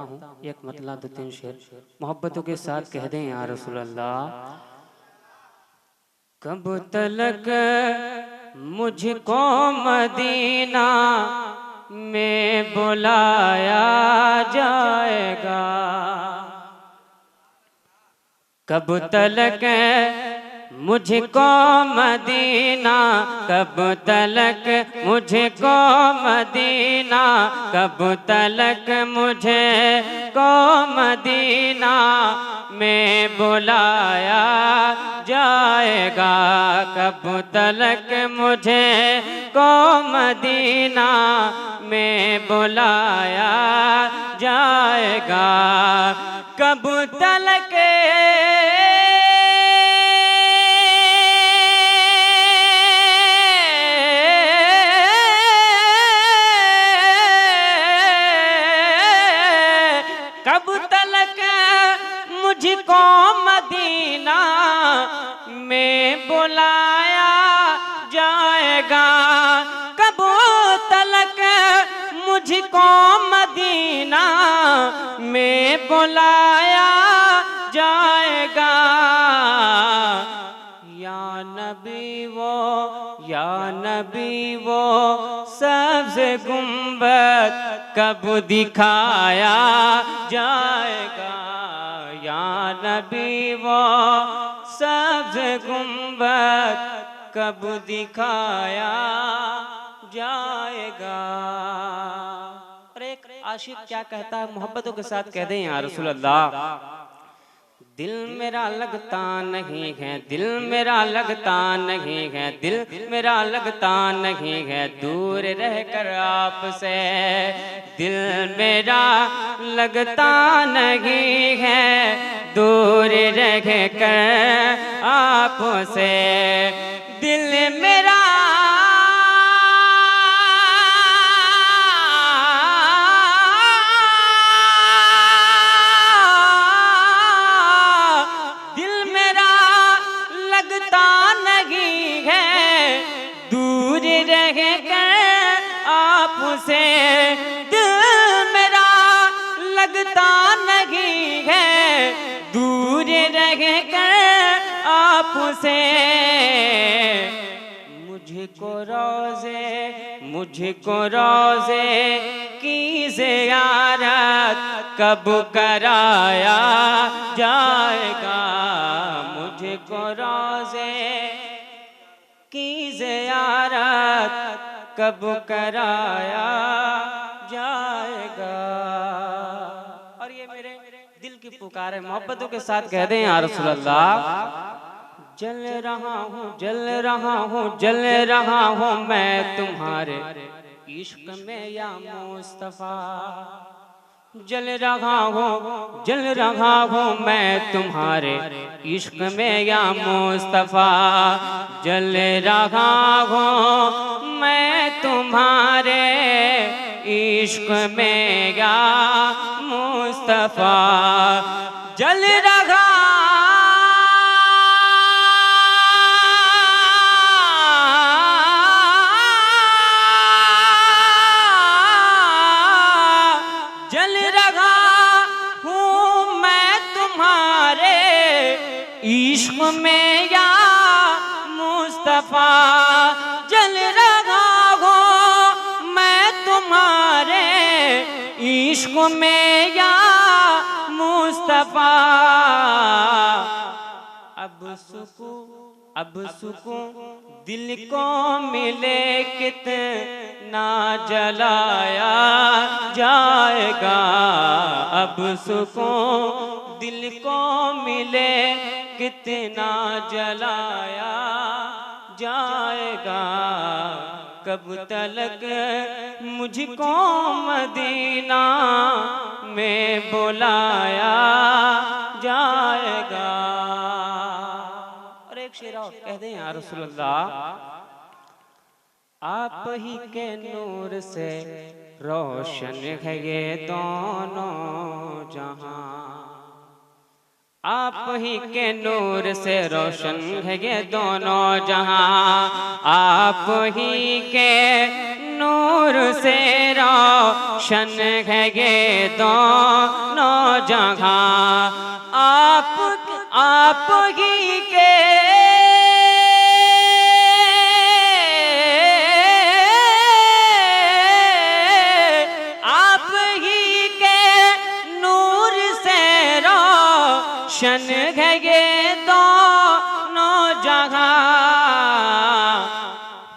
हूँ एक मतला दो तीन शेर मोहब्बतों के साथ कह दें या रसूल अल्लाह। कब तलक मुझको मदीना में बुलाया जाएगा, कब तलक मुझको मदीना, कब तलक मुझको मदीना, कब तलक मुझे को मदीना में बुलाया जाएगा, कब तलक मुझे को मदीना में बुलाया जाएगा, कब तलक कब तलक मुझको मदीना में बुलाया जाएगा, कब तलक मुझको मदीना में बुलाया जाएगा। या नबी वो, या नबी वो सबसे गुंबद कब दिखाया जाएगा, या नबी वो सबसे गुंबद कब दिखाया जाएगा। और एक आशिक क्या कहता है मोहब्बतों के साथ कह दें या रसूल अल्लाह। दिल मेरा लगता नहीं है, दिल मेरा लगता नहीं है, दिल मेरा लगता नहीं है दूर रहकर आपसे, दिल मेरा लगता नहीं है दूर रहकर आपसे, दिल मेरा आपसे, दिल मेरा लगता नहीं है दूर रह कर आपसे, मुझको रोज़े, मुझको रोज़े की ज़ियारत कब कराया जाएगा, मुझको रोज़े की ज़ियारत कब कराया जाएगा। और ये मेरे दिल की पुकार है मोहब्बतों के साथ कह दें या रसूल अल्लाह। जल रहा हूँ, जल रहा हूँ, जल रहा हूँ मैं तुम्हारे इश्क में या मुस्तफा, जल रहा हूँ, जल रहा हूँ मैं तुम्हारे इश्क में या मुस्तफा, जल रहा हूँ मैं तुम्हारे इश्क में या मुस्तफा, जल रहा इश्क में या मुस्तफा, जल रहा हो मैं तुम्हारे इश्क में या मुस्तफा, अब सुकून दिल को मिले कितना जलाया जाएगा, अब सुकून दिल को मिले कितना जलाया जाएगा, कब तलक मुझको मदीना में बुलाया जाएगा। और एक शेर और कह दें या रसूल अल्लाह। आप ही के नूर से रोशन है ये दोनों जहां, आप ही के नूर से रोशन है ये दोनों जहां, आप ही के नूर से रोशन रोशन है ये दोनों जहां। आप ही के रोशन है ये दोनों जहां।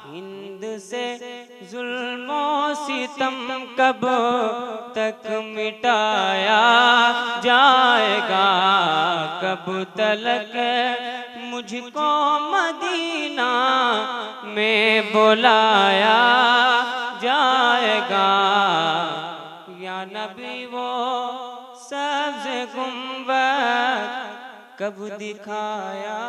हिंद से जुल्मो सितम कब तक मिटाया जाएगा, कब तलक मुझको मदीना में बुलाया जाएगा। या नबी वो सब्ज़ गुंबद कब दिखाया